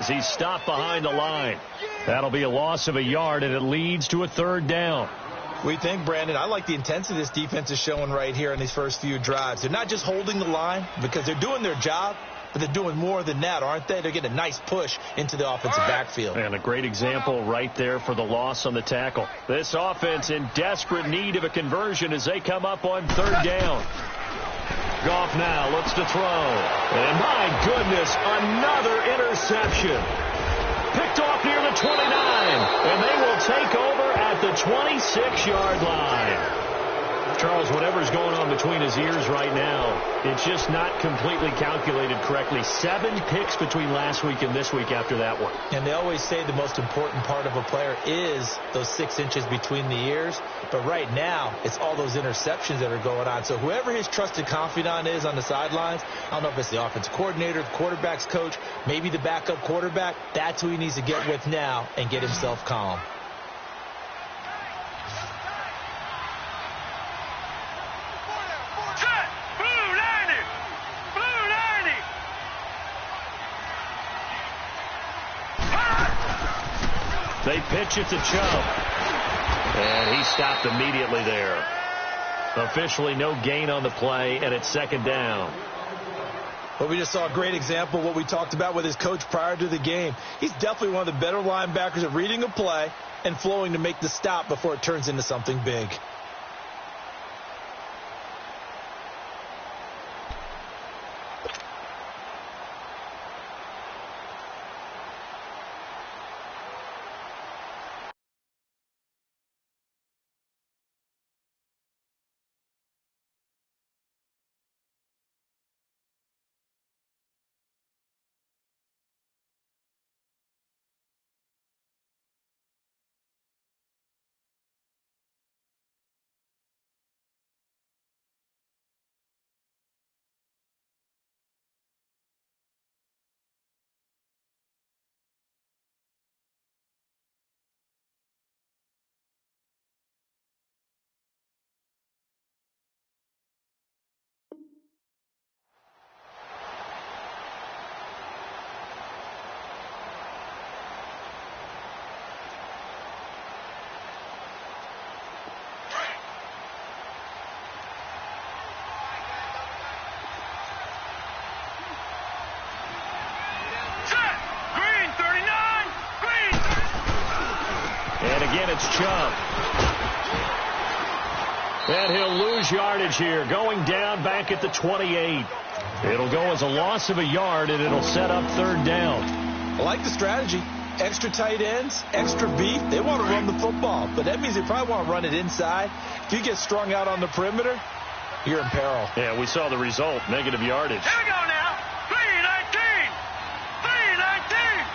as he's stopped behind the line. That'll be a loss of a yard, and it leads to a third down. We think, Brandon, I like the intensity this defense is showing right here in these first few drives. They're not just holding the line because they're doing their job, but they're doing more than that, aren't they? They're getting a nice push into the offensive backfield. And a great example right there for the loss on the tackle. This offense in desperate need of a conversion as they come up on third down. Goff now looks to throw. And my goodness, another interception. Picked off near the 29, and they will take over at the 26-yard line. Charles, whatever's going on between his ears right now, it's just not completely calculated correctly. 7 picks between last week and this week after that one. And they always say the most important part of a player is those 6 inches between the ears. But right now, it's all those interceptions that are going on. So whoever his trusted confidant is on the sidelines, I don't know if it's the offensive coordinator, the quarterback's coach, maybe the backup quarterback, that's who he needs to get with now and get himself calm. They pitch it to Chubb. And he stopped immediately there. Officially no gain on the play, and it's second down. Well, we just saw a great example of what we talked about with his coach prior to the game. He's definitely one of the better linebackers at reading a play and flowing to make the stop before it turns into something big. Again, it's Chubb. And he'll lose yardage here, going down back at the 28. It'll go as a loss of a yard, and it'll set up third down. I like the strategy. Extra tight ends, extra beef. They want to run the football, but that means they probably want to run it inside. If you get strung out on the perimeter, you're in peril. Yeah, we saw the result, negative yardage. Here we go now. 319. 319.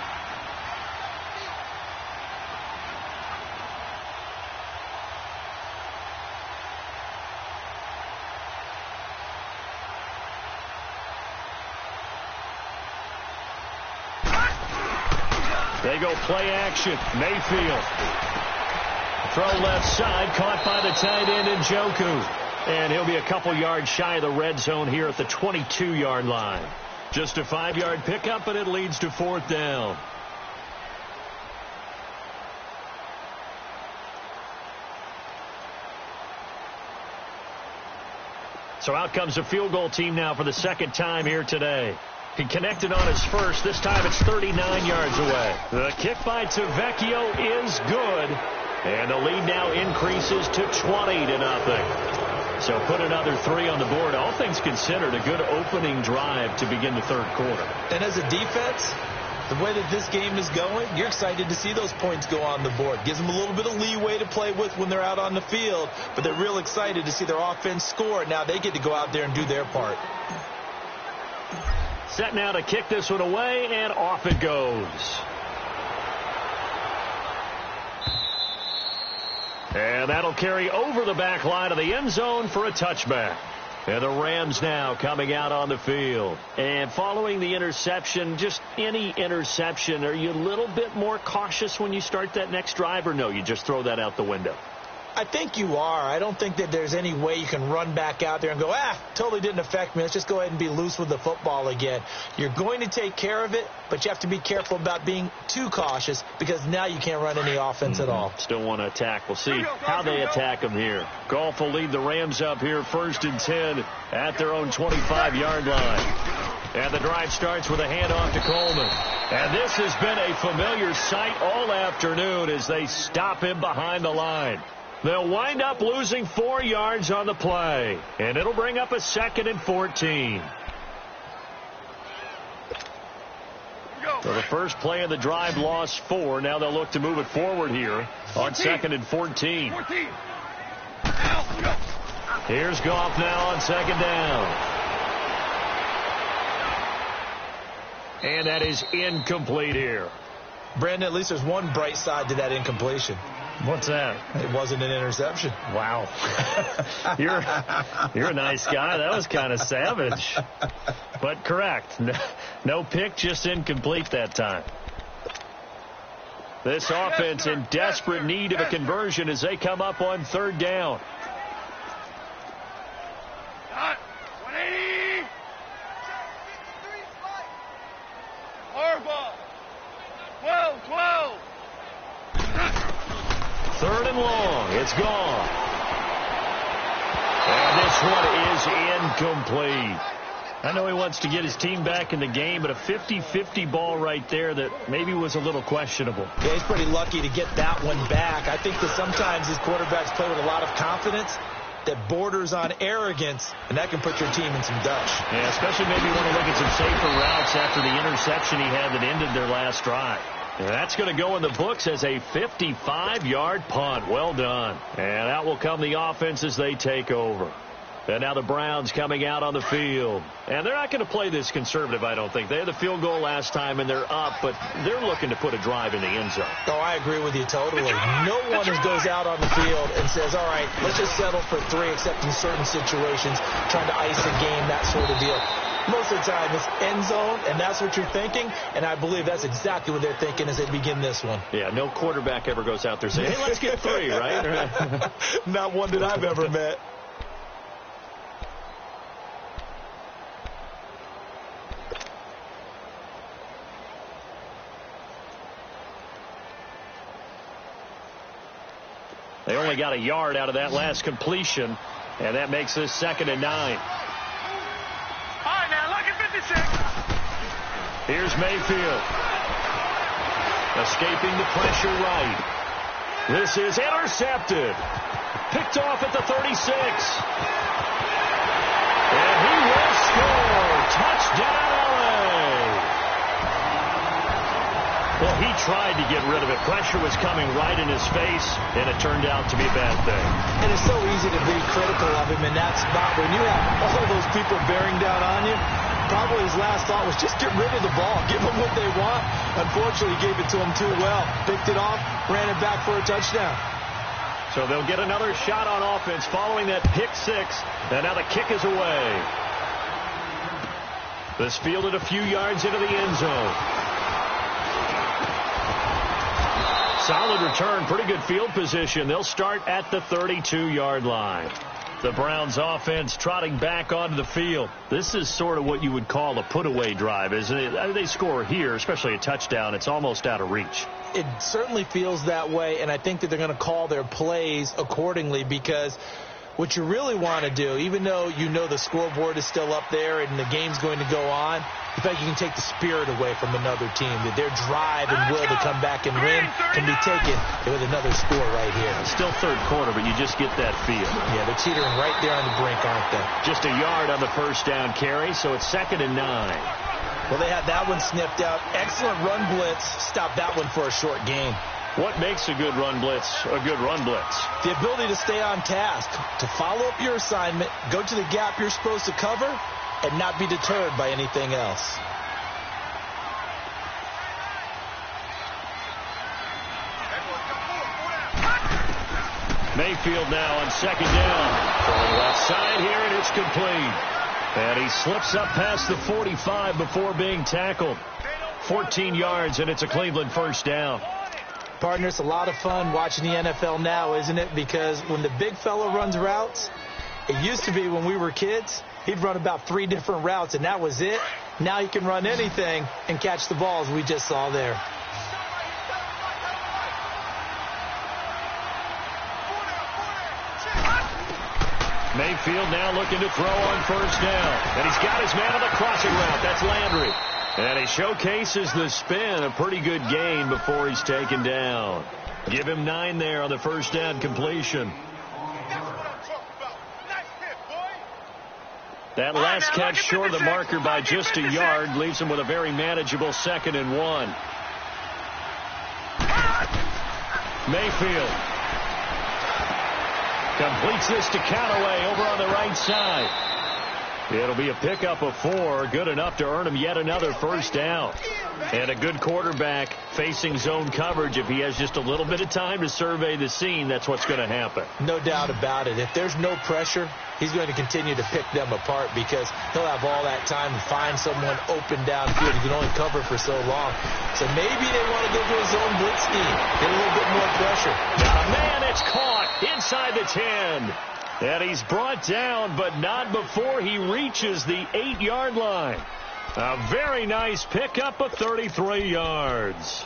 They go play action. Mayfield. Throw left side, caught by the tight end Njoku. And he'll be a couple yards shy of the red zone here at the 22-yard line. Just a 5-yard pickup, and it leads to fourth down. So out comes a field goal team now for the second time here today. He connected on his first. This time it's 39 yards away. The kick by Tavecchio is good. And the lead now increases to 20-0. So put another 3 on the board. All things considered, a good opening drive to begin the third quarter. And as a defense, the way that this game is going, you're excited to see those points go on the board. Gives them a little bit of leeway to play with when they're out on the field. But they're real excited to see their offense score. Now they get to go out there and do their part. Set now to kick this one away, and off it goes. And that'll carry over the back line of the end zone for a touchback. And the Rams now coming out on the field. And following the interception, just any interception, are you a little bit more cautious when you start that next drive, or no, you just throw that out the window? I think you are. I don't think that there's any way you can run back out there and go, totally didn't affect me. Let's just go ahead and be loose with the football again. You're going to take care of it, but you have to be careful about being too cautious because now you can't run any offense at all. Still want to attack. We'll see how they attack them here. Goff will lead the Rams up here 1st and 10 at their own 25-yard line. And the drive starts with a handoff to Coleman. And this has been a familiar sight all afternoon as they stop him behind the line. They'll wind up losing 4 yards on the play. And it'll bring up a 2nd and 14. So the first play of the drive lost 4. Now they'll look to move it forward here on 2nd and 14. Here's Goff now on 2nd down. And that is incomplete here. Brandon, at least there's one bright side to that incompletion. What's that? It wasn't an interception. Wow. You're a nice guy. That was kind of savage. But correct. No pick, just incomplete that time. This offense in desperate need of a conversion as they come up on 3rd down. 180. 12. 3rd and long. It's gone. And this one is incomplete. I know he wants to get his team back in the game, but a 50-50 ball right there that maybe was a little questionable. Yeah, he's pretty lucky to get that one back. I think that sometimes these quarterbacks play with a lot of confidence that borders on arrogance, and that can put your team in some dutch. Yeah, especially maybe want to look at some safer routes after the interception he had that ended their last drive. And that's going to go in the books as a 55-yard punt. Well done. And out will come the offense as they take over. And now the Browns coming out on the field. And they're not going to play this conservative, I don't think. They had the field goal last time, and they're up, but they're looking to put a drive in the end zone. Oh, I agree with you totally. No one goes out on the field and says, all right, let's just settle for 3, except in certain situations, trying to ice a game, that sort of deal. Most of the time, it's end zone, and that's what you're thinking, and I believe that's exactly what they're thinking as they begin this one. Yeah, no quarterback ever goes out there saying, hey, let's get 3, right? Not one that I've ever met. They only got a yard out of that last completion, and that makes this 2nd and 9. All right, now look at 56. Here's Mayfield. Escaping the pressure right. This is intercepted. Picked off at the 36. And he will score. Touchdown, LA. Well, he tried to get rid of it. Pressure was coming right in his face, and it turned out to be a bad thing. And it's so easy to be critical of him in that spot. When you have all those people bearing down on you, probably his last thought was just get rid of the ball. Give them what they want. Unfortunately, he gave it to them too well. Picked it off, ran it back for a touchdown. So they'll get another shot on offense following that pick 6. And now the kick is away. This fielded a few yards into the end zone. Solid return, pretty good field position. They'll start at the 32-yard line. The Browns offense trotting back onto the field. This is sort of what you would call a put-away drive, isn't it? They score here, especially a touchdown. It's almost out of reach. It certainly feels that way, and I think that they're going to call their plays accordingly because what you really want to do, even though you know the scoreboard is still up there and the game's going to go on, in fact, you can take the spirit away from another team. That their drive and will to come back and win can be taken with another score right here. Still 3rd quarter, but you just get that feel. Yeah, they're teetering right there on the brink, aren't they? Just a yard on the 1st down carry, so it's 2nd and 9. Well, they had that one sniffed out. Excellent run blitz. Stop that one for a short gain. What makes a good run blitz a good run blitz? The ability to stay on task, to follow up your assignment, go to the gap you're supposed to cover, and not be deterred by anything else. Mayfield now on 2nd down. From left side here, and it's complete. And he slips up past the 45 before being tackled. 14 yards, and it's a Cleveland 1st down. Partner, it's a lot of fun watching the NFL now, isn't it? Because when the big fella runs routes, it used to be when we were kids, he'd run about 3 different routes, and that was it. Now he can run anything and catch the balls we just saw there. Mayfield now looking to throw on first down. And he's got his man on the crossing route. That's Landry. And he showcases the spin. A pretty good gain before he's taken down. Give him 9 there on the first down completion. That last catch short of the marker by just a yard leaves him with a very manageable 2nd and 1. Mayfield completes this to Callaway over on the right side. It'll be a pickup of 4, good enough to earn him yet another first down. And a good quarterback facing zone coverage. If he has just a little bit of time to survey the scene, that's what's going to happen. No doubt about it. If there's no pressure, he's going to continue to pick them apart because he'll have all that time to find someone open downfield. He can only cover for so long. So maybe they want to go to a zone blitz scheme, get a little bit more pressure. Now, man, it's caught inside the 10. And he's brought down, but not before he reaches the 8-yard line. A very nice pickup of 33 yards.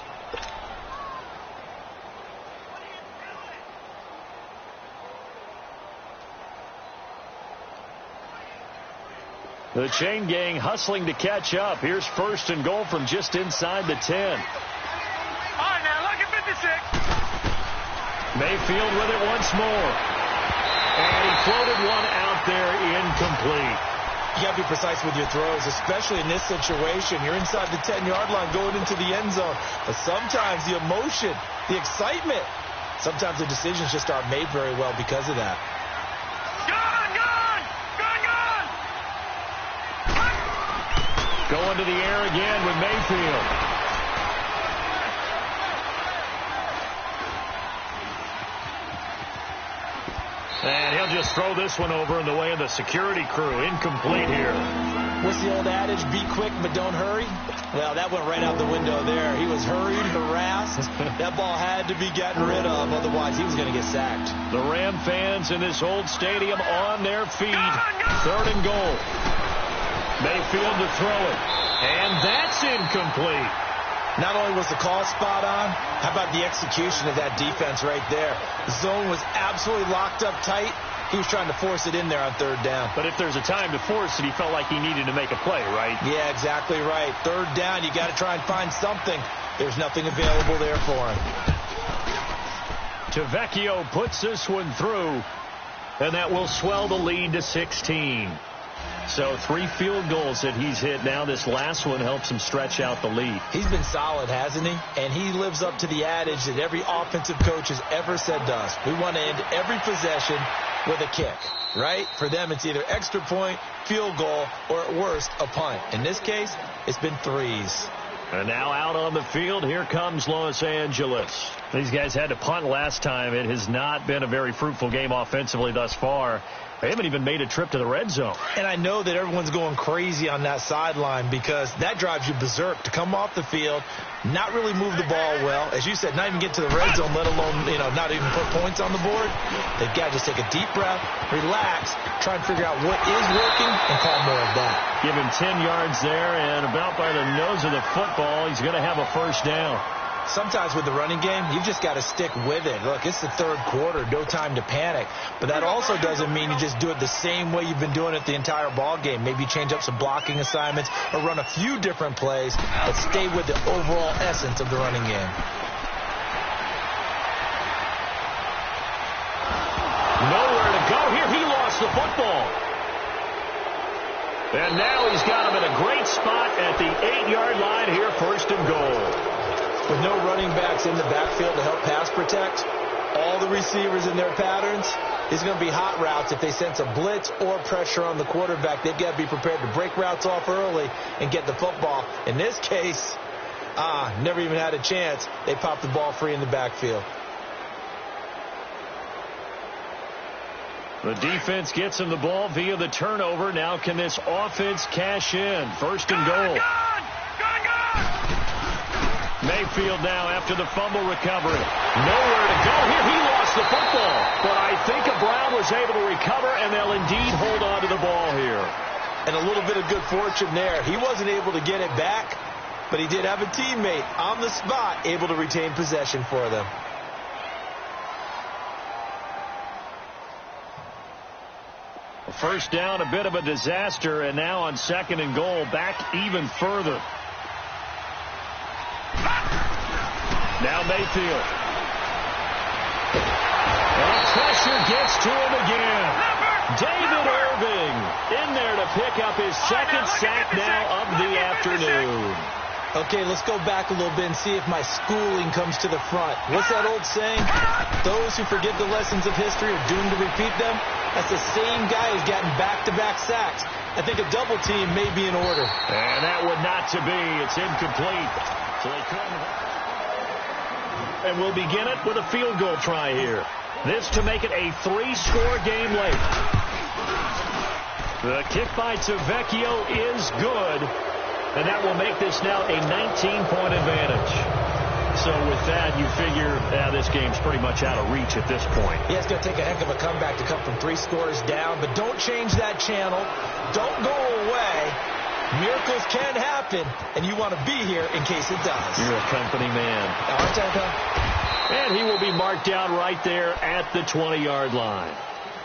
The chain gang hustling to catch up. Here's 1st and goal from just inside the 10. All right, now, look at 56. Mayfield with it once more. And he floated one out there incomplete. You got to be precise with your throws, especially in this situation. You're inside the 10-yard line going into the end zone. But sometimes the emotion, the excitement, sometimes the decisions just aren't made very well because of that. Going to the air again with Mayfield. And he'll just throw this one over in the way of the security crew. Incomplete here. What's the old adage? Be quick, but don't hurry. Well, that went right out the window there. He was hurried, harassed. That ball had to be gotten rid of. Otherwise, he was going to get sacked. The Ram fans in this old stadium on their feet. 3rd and goal. Mayfield to throw it. And that's incomplete. Not only was the call spot on, how about the execution of that defense right there? The zone was absolutely locked up tight. He was trying to force it in there on 3rd down. But if there's a time to force it, he felt like he needed to make a play, right? Yeah, exactly right. 3rd down, you got to try and find something. There's nothing available there for him. Tavecchio puts this one through, and that will swell the lead to 16. So 3 field goals that he's hit now. This last one helps him stretch out the lead. He's been solid, hasn't he? And he lives up to the adage that every offensive coach has ever said to us. We want to end every possession with a kick, right? For them, it's either extra point, field goal, or at worst, a punt. In this case, it's been 3s. And now out on the field, here comes Los Angeles. These guys had to punt last time. It has not been a very fruitful game offensively thus far. They haven't even made a trip to the red zone. And I know that everyone's going crazy on that sideline because that drives you berserk to come off the field, not really move the ball well. As you said, not even get to the red zone, let alone, not even put points on the board. They've got to just take a deep breath, relax, try and figure out what is working, and call more of that. Give him 10 yards there, and about by the nose of the football, he's going to have a first down. Sometimes with the running game, you've just got to stick with it. Look, it's the 3rd quarter, no time to panic. But that also doesn't mean you just do it the same way you've been doing it the entire ball game. Maybe change up some blocking assignments or run a few different plays, but stay with the overall essence of the running game. Nowhere to go here. He lost the football. And now he's got him in a great spot at the 8-yard line here, 1st and goal. With no running backs in the backfield to help pass protect, all the receivers in their patterns, it's going to be hot routes. If they sense a blitz or pressure on the quarterback, they've got to be prepared to break routes off early and get the football. In this case, never even had a chance. They popped the ball free in the backfield. The defense gets him the ball via the turnover. Now can this offense cash in? 1st and goal. Mayfield now after the fumble recovery. Nowhere to go here. He lost the football. But I think Brown was able to recover, and they'll indeed hold on to the ball here. And a little bit of good fortune there. He wasn't able to get it back, but he did have a teammate on the spot able to retain possession for them. First down, a bit of a disaster, and now on 2nd and goal, back even further. Now Mayfield. And pressure gets to him again. David Irving in there to pick up his 2nd sack now of the afternoon. Okay, let's go back a little bit and see if my schooling comes to the front. What's that old saying? Those who forget the lessons of history are doomed to repeat them. That's the same guy who's gotten back-to-back sacks. I think a double team may be in order. And that would not to be. It's incomplete. So they couldn't. And we'll begin it with a field goal try here. This to make it a 3-score game late. The kick by Tavecchio is good. And that will make this now a 19-point advantage. So with that, you figure this game's pretty much out of reach at this point. Yeah, it's going to take a heck of a comeback to come from 3 scores down. But don't change that channel. Don't go away. Miracles can happen, and you want to be here in case it does. You're a company man. Aren't I, though? And he will be marked down right there at the 20-yard line.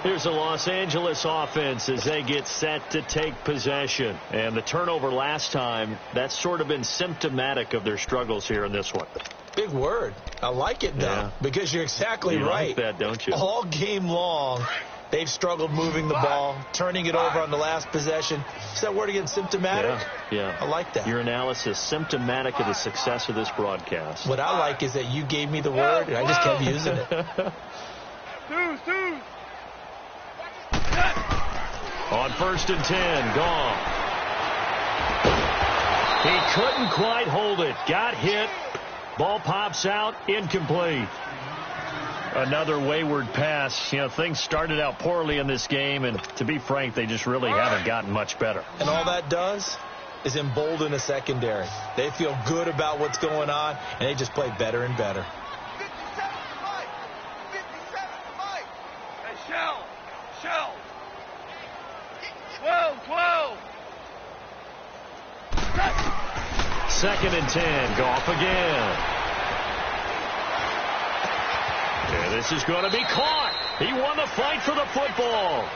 Here's the Los Angeles offense as they get set to take possession. And the turnover last time, that's sort of been symptomatic of their struggles here in this one. Big word. I like it, though, because you're exactly right. You like that, don't you? All game long, they've struggled moving the ball, turning it over on the last possession. Is that word again, symptomatic? Yeah. I like that. Your analysis, symptomatic of the success of this broadcast. What I like is that you gave me the word, and I just kept using it. On 1st and 10, gone. He couldn't quite hold it. Got hit. Ball pops out. Incomplete. Another wayward pass. You know, things started out poorly in this game, and to be frank, they just really haven't gotten much better. And all that does is embolden a secondary. They feel good about what's going on, and they just play better and better. 2nd and 10. Goff again. And this is going to be caught. He won the fight for the football.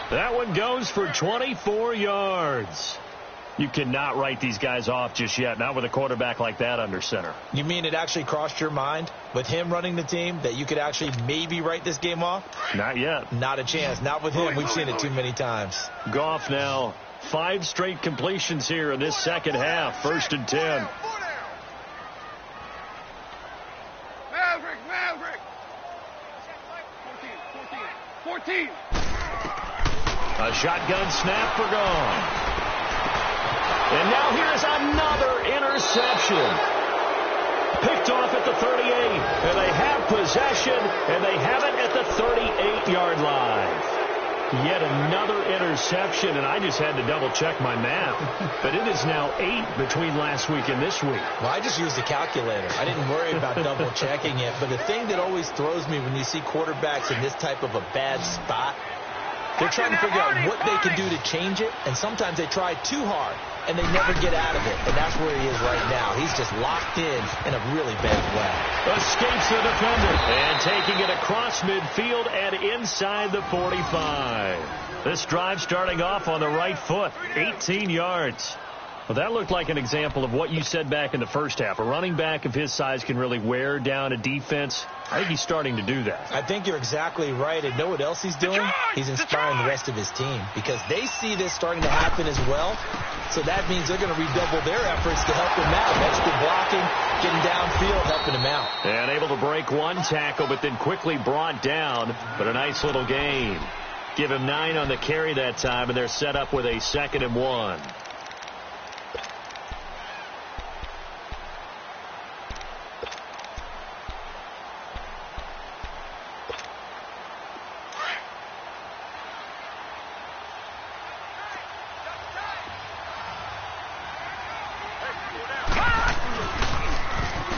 That one goes for 24 yards. You cannot write these guys off just yet, not with a quarterback like that under center. You mean it actually crossed your mind with him running the team that you could actually maybe write this game off? Not yet. Not a chance. Not with him. We've seen it too many times. Goff now 5 straight completions here in this second half. 1st and 10. Maverick. 14. A shotgun snap for Goff. And now here's another interception. Picked off at the 38. And they have possession, and they have it at the 38-yard line. Yet another interception, and I just had to double-check my math. But it is now 8 between last week and this week. Well, I just used a calculator. I didn't worry about double-checking it. But the thing that always throws me when you see quarterbacks in this type of a bad spot, they're trying to figure out what they can do to change it, and sometimes they try too hard, and they never get out of it. And that's where he is right now. He's just locked in a really bad way. Escapes the defender, and taking it across midfield and inside the 45. This drive starting off on the right foot, 18 yards. Well, that looked like an example of what you said back in the first half. A running back of his size can really wear down a defense. I think he's starting to do that. I think you're exactly right. And know what else he's doing? He's inspiring the rest of his team because they see this starting to happen as well. So that means they're going to redouble their efforts to help him out. Extra blocking, getting downfield, helping him out. And able to break one tackle, but then quickly brought down. But a nice little gain. Give him 9 on the carry that time, and they're set up with a 2nd and 1.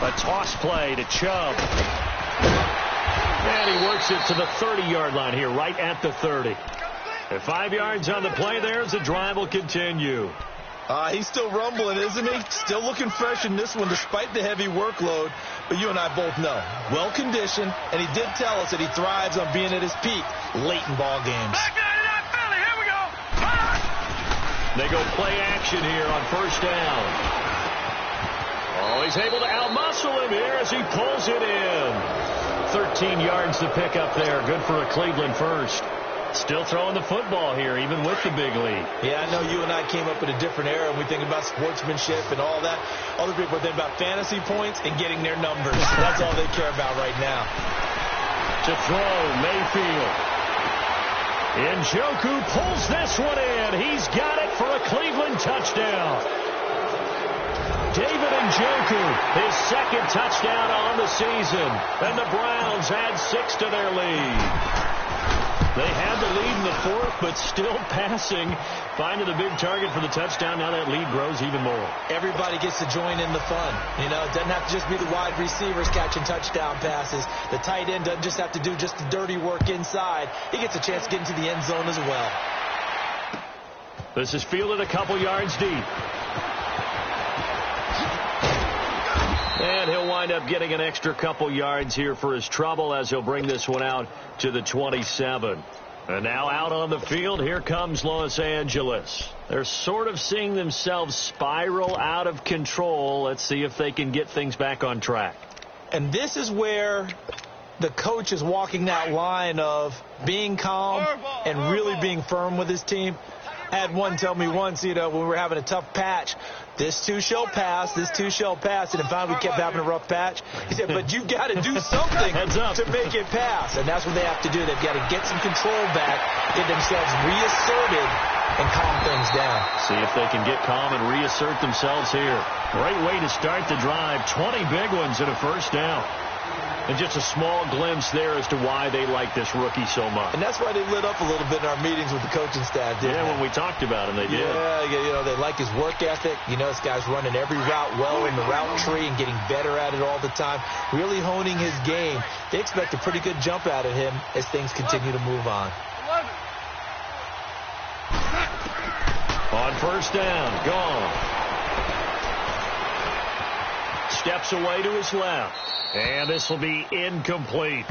A toss play to Chubb. And he works it to the 30-yard line here, right at the 30. And 5 yards on the play there as the drive will continue. He's still rumbling, isn't he? Still looking fresh in this one despite the heavy workload. But you and I both know, well-conditioned, and he did tell us that he thrives on being at his peak late in ball games. Here we go. They go play action here on first down. Oh, he's able to outmuscle him here as he pulls it in. 13 yards to pick up there. Good for a Cleveland first. Still throwing the football here, even with the big lead. Yeah, I know you and I came up in a different era, and we think about sportsmanship and all that. Other people think about fantasy points and getting their numbers. That's all they care about right now. To throw, Mayfield. Njoku pulls this one in. He's got it for a Cleveland touchdown. David Njoku, his second touchdown on the season. And the Browns add 6 to their lead. They had the lead in the fourth, but still passing. Finding the big target for the touchdown. Now that lead grows even more. Everybody gets to join in the fun. You know, it doesn't have to just be the wide receivers catching touchdown passes. The tight end doesn't just have to do just the dirty work inside. He gets a chance to get into the end zone as well. This is fielded a couple yards deep. And he'll wind up getting an extra couple yards here for his trouble as he'll bring this one out to the 27. And now out on the field, here comes Los Angeles. They're sort of seeing themselves spiral out of control. Let's see if they can get things back on track. And this is where the coach is walking that line of being calm and really being firm with his team. I had one tell me once, you know, when we were having a tough patch, this too shall pass, this too shall pass. And then finally we kept having a rough patch. He said, but you've got to do something to make it pass. And that's what they have to do. They've got to get some control back, get themselves reasserted, and calm things down. See if they can get calm and reassert themselves here. Great way to start the drive. 20 big ones and a first down. And just a small glimpse there as to why they like this rookie so much. And that's why they lit up a little bit in our meetings with the coaching staff. Yeah, when we talked about him, they did. Yeah, you know, they like his work ethic. You know, this guy's running every route well in the route tree and getting better at it all the time, really honing his game. They expect a pretty good jump out of him as things continue to move on. On first down, gone. Steps away to his left. And this will be incomplete.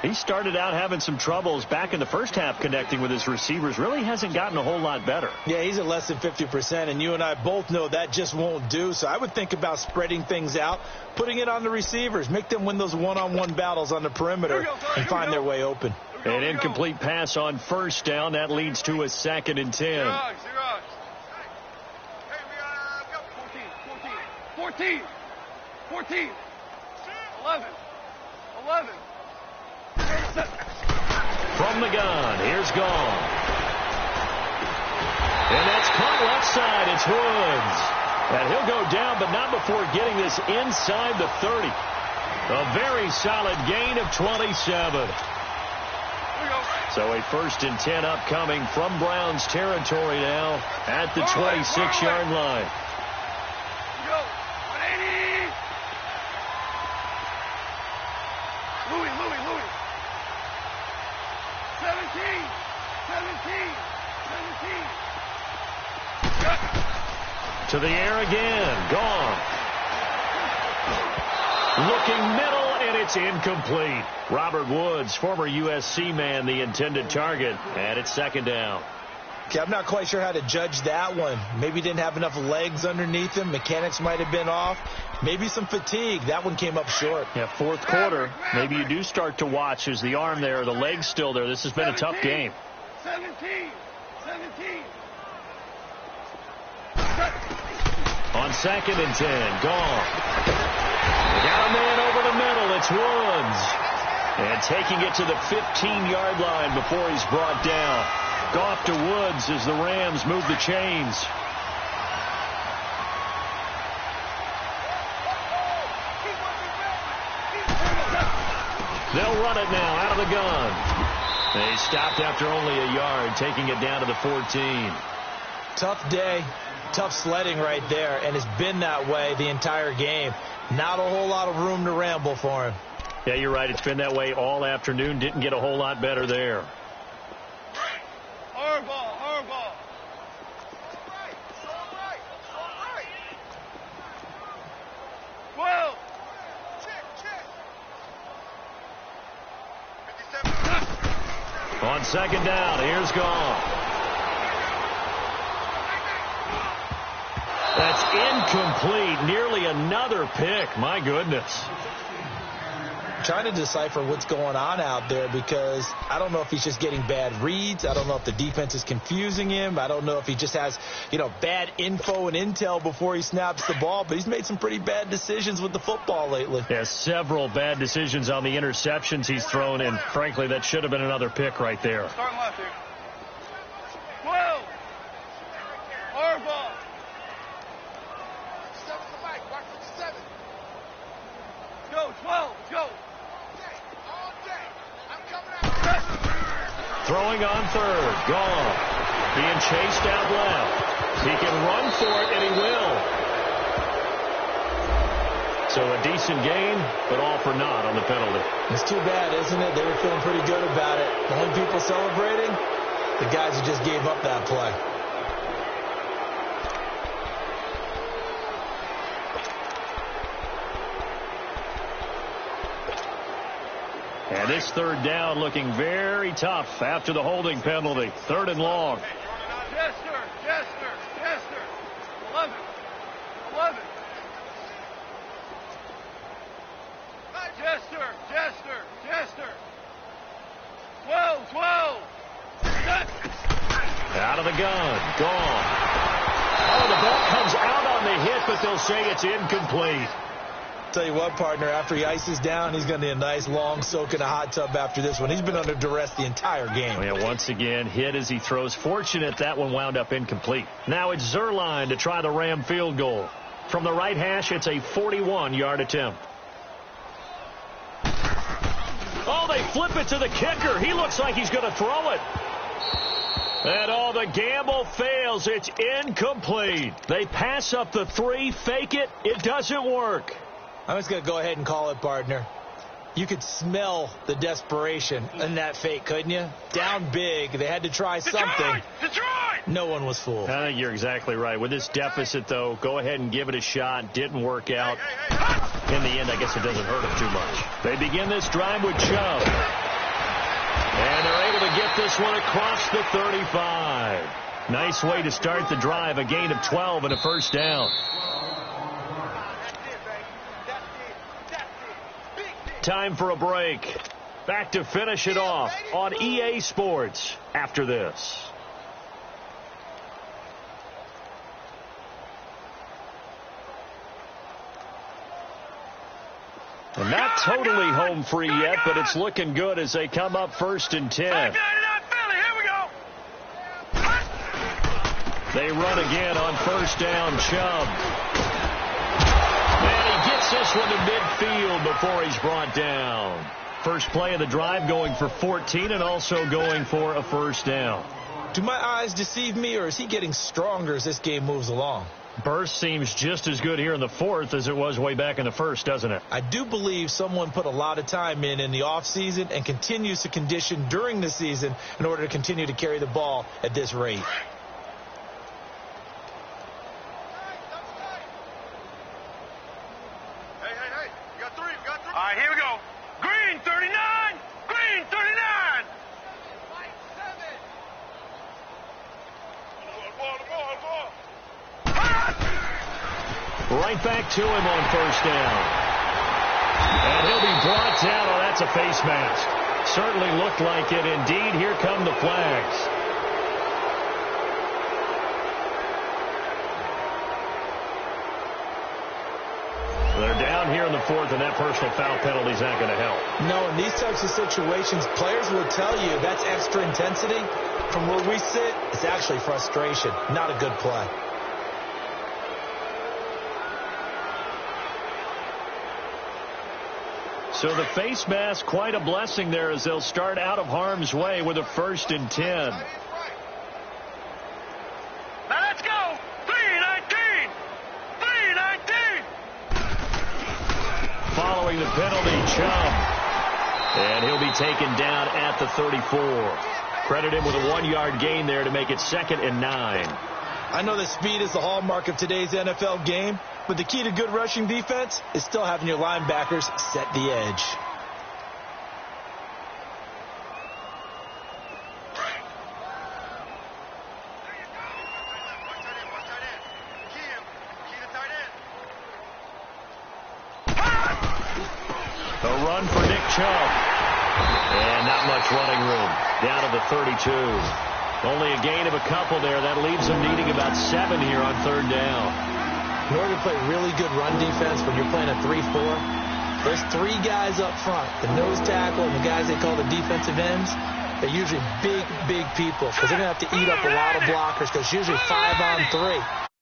He started out having some troubles back in the first half connecting with his receivers. Really hasn't gotten a whole lot better. Yeah, he's at less than 50%, and you and I both know that just won't do. So I would think about spreading things out, putting it on the receivers, make them win those one-on-one battles on the perimeter and find their way open. An incomplete pass on first down. That leads to a 2nd and 10. Hey, we got 14. 11. From the gun, here's Gone. And that's caught left side. It's Woods. And he'll go down, but not before getting this inside the 30. A very solid gain of 27. So a 1st and 10 upcoming from Browns territory now at the 26-yard line. Louis. 17. To the air again. Gone. Looking middle, and it's incomplete. Robert Woods, former USC man, the intended target, and it's 2nd down. Okay, I'm not quite sure how to judge that one. Maybe he didn't have enough legs underneath him. Mechanics might have been off. Maybe some fatigue. That one came up short. Yeah, 4th quarter. Maybe you do start to watch. Is the arm there, the leg's still there? This has been a tough game. 17. On 2nd and 10, Gone. They got a man over the middle. It's Woods. And taking it to the 15-yard line before he's brought down. Off to Woods as the Rams move the chains. They'll run it now out of the gun. They stopped after only a yard, taking it down to the 14. Tough day, tough sledding right there, and it's been that way the entire game. Not a whole lot of room to ramble for him. Yeah, you're right. It's been that way all afternoon. Didn't get a whole lot better there. Hard ball, hard ball. Well. On second down, here's Goff. That's incomplete. Nearly another pick. My goodness. Trying to decipher what's going on out there because I don't know if he's just getting bad reads. I don't know if the defense is confusing him. I don't know if he just has, bad info and intel before he snaps the ball. But he's made some pretty bad decisions with the football lately. Yeah, several bad decisions on the interceptions he's thrown, and frankly, that should have been another pick right there. Starting left here. 12. Hard ball. 7. Go, 12. Go. Throwing on third. Gone. Being chased out left. He can run for it, and he will. So a decent gain, but all for naught on the penalty. It's too bad, isn't it? They were feeling pretty good about it. The only people celebrating, the guys who just gave up that play. And this third down looking very tough after the holding penalty. 3rd and long. Jester. 11. Jester. 12. Out of the gun. Gone. Oh, the ball comes out on the hit, but they'll say it's incomplete. Tell you what, partner, after he ices down, he's going to need a nice long soak in a hot tub after this one. He's been under duress the entire game. Yeah, once again, hit as he throws. Fortunate that one wound up incomplete. Now it's Zerline to try the Ram field goal. From the right hash, it's a 41-yard attempt. Oh, they flip it to the kicker. He looks like he's going to throw it. And the gamble fails. It's incomplete. They pass up the 3, fake it. It doesn't work. I'm just going to go ahead and call it, partner. You could smell the desperation in that fake, couldn't you? Down big. They had to try something. Detroit! No one was fooled. I think you're exactly right. With this deficit, though, go ahead and give it a shot. Didn't work out. In the end, I guess it doesn't hurt him too much. They begin this drive with Chubb. And they're able to get this one across the 35. Nice way to start the drive. A gain of 12 and a first down. Time for a break. Back to finish it off on EA Sports after this. And not totally home free yet, but it's looking good as they come up 1st and 10. They run again on 1st down. Chubb. And he gets this one to midfield before he's brought down. First play of the drive, going for 14 and also going for a first down. Do my eyes deceive me, or is he getting stronger as this game moves along? Burst seems just as good here in the 4th as it was way back in the 1st, doesn't it? I do believe someone put a lot of time in the offseason and continues to condition during the season in order to continue to carry the ball at this rate. Hey. You got three. All right, here we go. Green, 39. Green, 39. White, 7. Ball. Right back to him on first down. And he'll be brought down. Oh, that's a face mask. Certainly looked like it. Indeed, here come the flags. They're down here in the 4th, and that personal foul penalty is not going to help. No, in these types of situations, players will tell you that's extra intensity. From where we sit, it's actually frustration. Not a good play. So the face mask, quite a blessing there as they'll start out of harm's way with a 1st and 10. Now let's go. 319. penalty, Chubb. And he'll be taken down at the 34. Credit him with a 1-yard gain there to make it 2nd and 9. I know that speed is the hallmark of today's NFL game, but the key to good rushing defense is still having your linebackers set the edge. A run for Nick Chubb. And not much running room. Down to the 32. Only a gain of a couple there. That leaves them needing about 7 here on 3rd down. In order to play really good run defense when you're playing a 3-4, there's 3 guys up front. The nose tackle and the guys they call the defensive ends. They're usually big people because they're going to have to eat up a lot of blockers because it's usually 5 on 3.